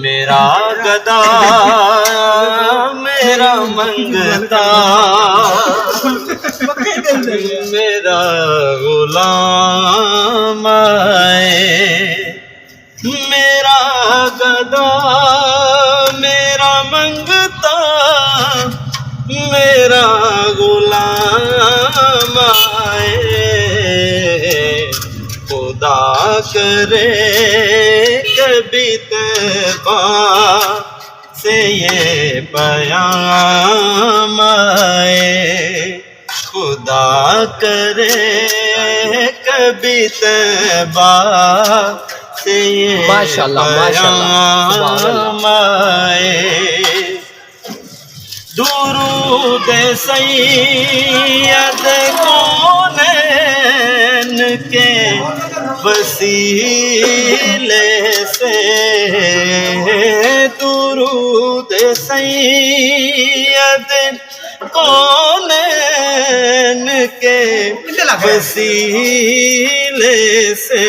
میرا گدا میرا منگتا میرا غلام آئے، میرا گدا میرا منگتا میرا غلام آئے، خدا کرے کبھی طیبہ سے یہ پیام آئے، خدا کرے کبھی طیبہ سے یہ پیام آئے۔ درود سید کونین کے وسیلے سے، درود سید کونین کے وسیلے سے،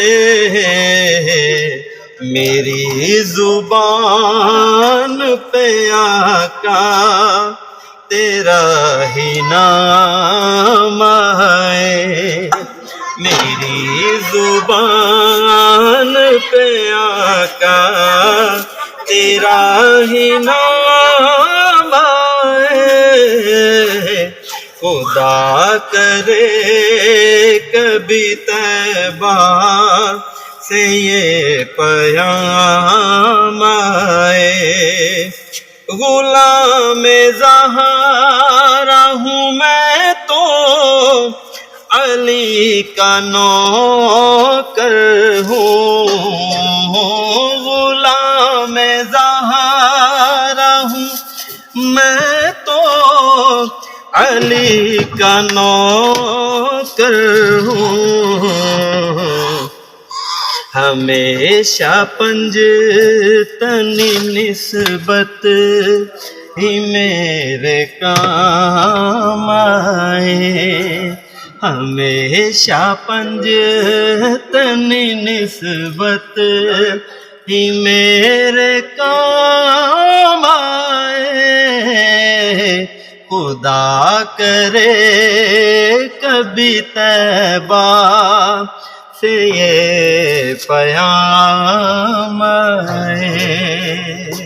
میری زبان پہ آقا تیرا ہی نام آئے، میری زبان پہ آقا تیرا ہی نام آئے، خدا کرے کبھی طیبہ سے یہ پیام آئے۔ غلام زہرا ہوں میں تو علی کا نوکر ہوں، غلام زہرا ہوں میں تو علی کا نوکر ہوں، ہمیشہ پنجتنی نسبت ہی میرے کام آئے، ہمیشہ پنجتنی نسبت ہی میرے کام آئے، خدا کرے کبھی طیبہ سے یہ پیام آئے۔